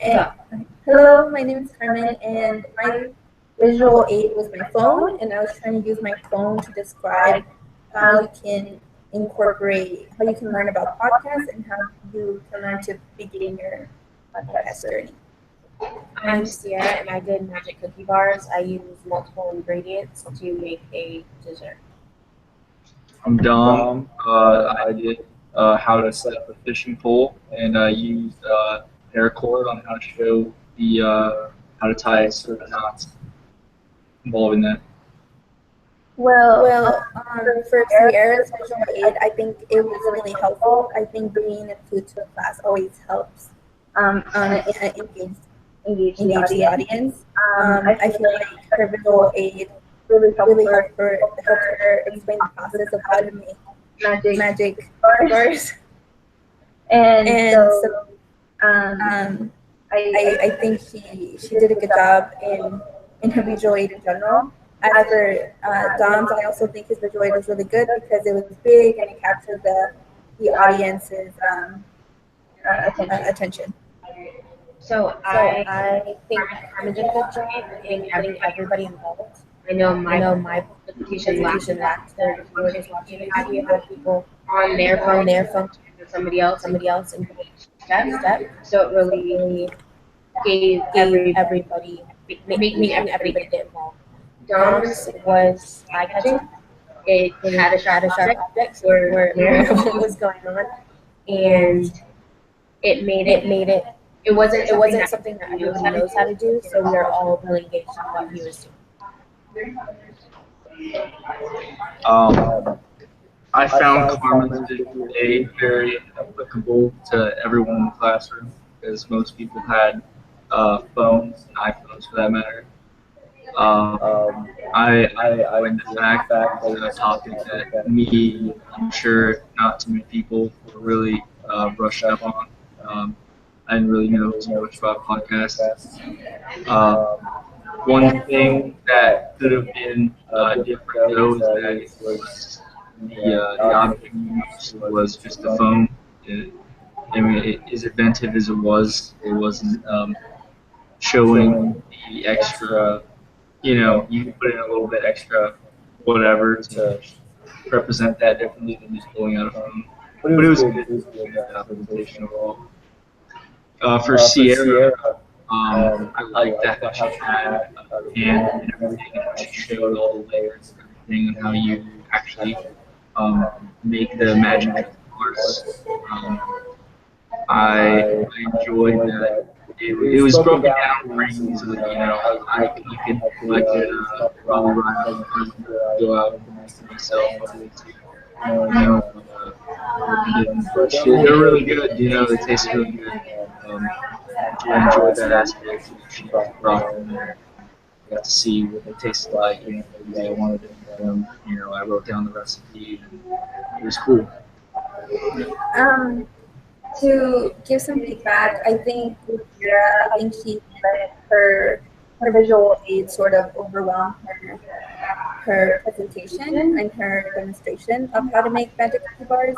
And hello, my name is Carmen, and my visual aid was my phone, and I was trying to use my phone to describe how you can incorporate, how you can learn about podcasts, and how you can learn to begin your podcast journey. I'm Sierra, and I did magic cookie bars. I use multiple ingredients to make a dessert. I'm Dom. I did how to set up a fishing pole, and I used paracord on how to show the how to tie certain knots involving that. Well, for Sierra's visual aid, I think it was really helpful. I think bringing a food to a class always helps engage the audience. I feel like her visual aid really helped her explain the process of how to make magic bars. And so I think she did a good job in her visual aid in general. As for Dom's, I also think his visual aid was really good because it was big and it captured the audience's attention. So I think Carmen did a good job getting everybody involved. I know my presentation lacked the viewers watching it. You had people on their phone, and somebody else engaged step. So it really gave everybody making everybody get involved. Dom's was eye catching. It had a sharp object where what was going on, and it made it. It wasn't something that everyone knows how to do, so we are all really engaged in what he was Um, I found Carmen's visual aid very applicable to everyone in the classroom, because most people had phones and iPhones for that matter. I enjoyed the fact that it was a topic that me, I'm sure not too many people were really brushed up on. I didn't really know too much about podcasts. Um, One thing that could have been different though is that it was the object used was just a phone. I mean, as inventive as it wasn't showing the extra. You can put in a little bit extra whatever to represent that differently than just pulling out a phone. But it was a good presentation overall. For Sierra, I liked that she had a hand and everything, and how she showed all the layers and everything, and how you actually make the magic bars. I enjoyed that. It was broken down pretty easily. I could probably run out in front of her, go out and convince myself of it too. But they're really good. They taste really good. Um, I enjoyed that aspect. She brought them there. Got to see what they tasted like, and every day I wanted to make them. I wrote down the recipe, and it was cool. Um, to give some feedback, I think with Vera, I think she let her visual aid sort of overwhelm her presentation and her demonstration of how to make magic cookie bars.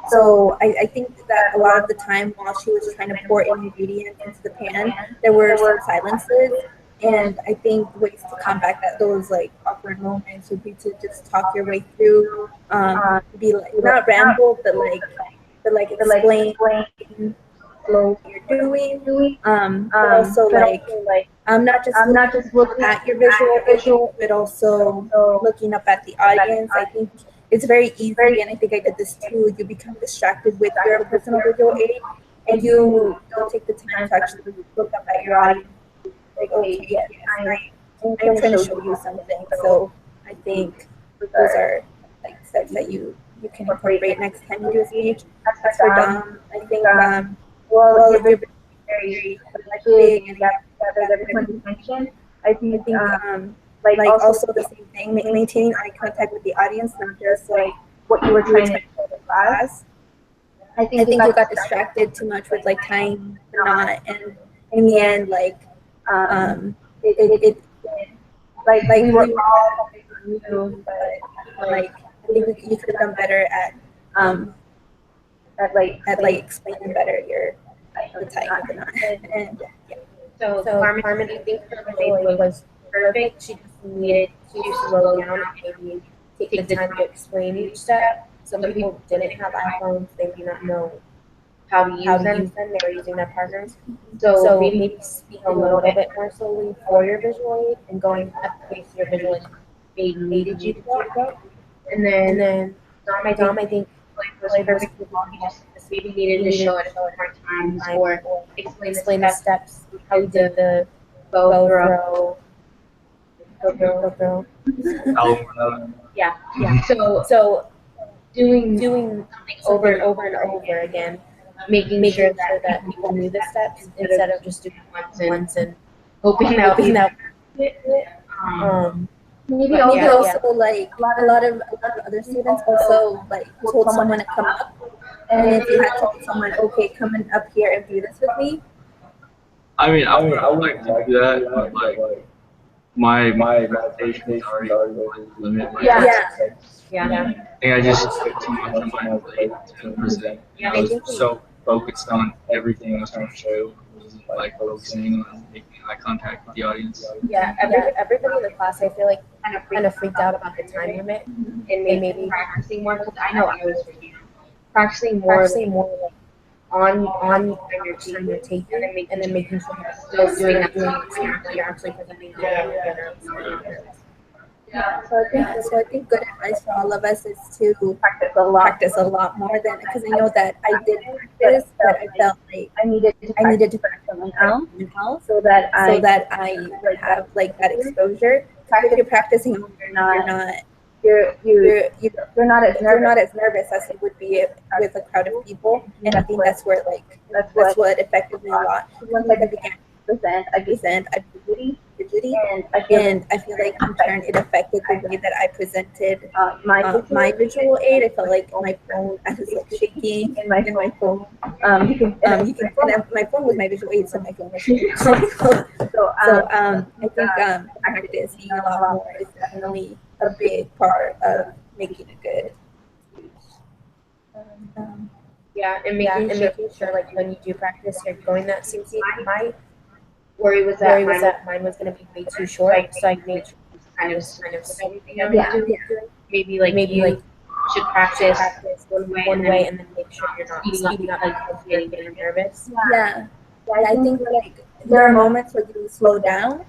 So I think that a lot of the time while she was trying to pour ingredients into the pan, there were some silences. And I think ways to combat those like awkward moments would be to just talk your way through, be like not ramble, but like explain what you're doing. But also like not just looking at your visual, but also looking up at the audience. I think it's very easy, and I think I did this too. You become distracted with your personal visual aid, and you don't take the time to actually look up at your audience. Like, okay, yes, I'm trying to show you something. So I think those are like steps that you can incorporate next time you do a speech. As for Dom, I think well, if you're very like big and you have everyone's attention, I think like also the same thing, maintaining eye contact with the audience, not just like what you were trying to show the class. I think you got distracted too much with like tying the knot, and in the end, like it like we were all focused on you, but like I think you could have done better at like explaining better the type of the not. And So Carmen, do you think her visual aid was perfect? She just needed to slow down and maybe take the time to explain each step. Some people didn't have iPhones; they do not know how to use them. They were using their partners. So maybe speak a little bit more slowly for your visual aid and going at the pace your visual aid needed you to go. And then Dom, I think was perfect with all. He just maybe needed to show it more times or explain the steps, how he did the bow throw. Yeah. So doing something over and over again, making sure that people knew the steps instead of just doing it once and hoping that maybe also like a lot of other students also like told someone to come up, and if you had told someone, okay, come up here and do this with me. I mean, I would like to do that, but like my meditation is already limit. Yeah. I think I just put too much on my plate to present. I was so focused on everything I was trying to show, wasn't like focusing on making eye contact with the audience. Yeah, everybody in the class, I feel like, kind of freaked out about the time limit and maybe practicing more. Because I know I was practicing more like on your tape and then making sure you're still doing that you're actually presenting. So I think good advice for all of us is to practice a lot more than, because I know that I did practice, but I felt like I needed to practice something else so that I would have like that exposure. If you're practicing, you're not as nervous as you would be with a crowd of people, and I think that's where that's what affected me a lot. Once I began to present, I fidgety, and I feel like in turn it affected the way that I presented my visual aid. I felt like my phone, I was like shaking, and my phone, my phone was my visual aid, so my phone was shaking. So I think practicing a lot more is definitely a big part of making it good. And making sure like when you do practice, you're going that same speed. My worry was that mine was going to be way too short, so I made sure kind of everything I was doing. Maybe like should practice one way and then make sure you're not speeding up because you're getting nervous. Yeah, I think like there are moments where you slow down,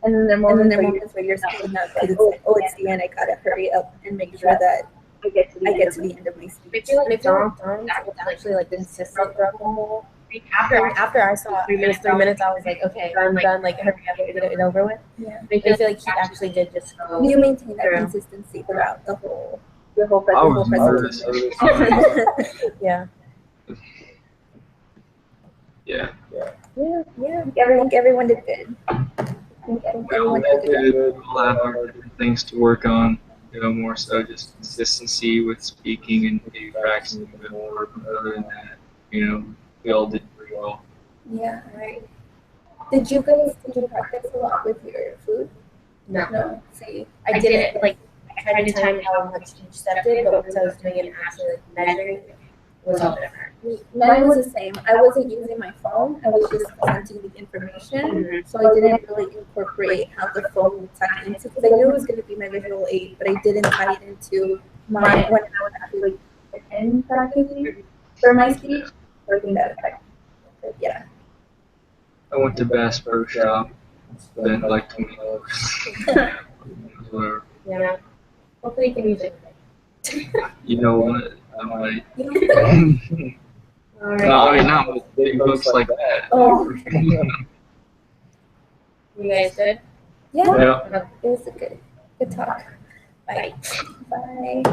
and then there are moments where you're speeding up because it's like, oh, it's the end, I gotta hurry up and make sure that I get to the end of my speech. I feel like Dom's was actually like consistent throughout the whole. After I saw 3 minutes, I was like, okay, I'm done. Like, hurry up and get it over with. Yeah. I feel like he actually did just go. You maintain that consistency throughout the whole presentation. Yeah. Yeah. I think everyone did good. We'll have our different things to work on. More so just consistency with speaking and maybe practicing a bit more. But other than that, we all did pretty well. Yeah, right. Did you practice a lot with your food? No. See, I didn't like. I tried to time how much each step did, but once I was doing it and actually measuring, it was all different. Mine was the same. I wasn't using my phone. I was just presenting the information, so I didn't really incorporate how the phone would tie into, because I knew it was going to be my visual aid, but I didn't tie it into when I was actually in practicing for my speech. So I think that affected. Yeah. I went to Bass Pro Shop, spent like $20. Whatever. Yeah. Hopefully you can use it. You know what? I might. All right. No, I mean, not with big books like that. Oh. You guys good? Yeah. Yeah. It was a good talk. Bye. Bye.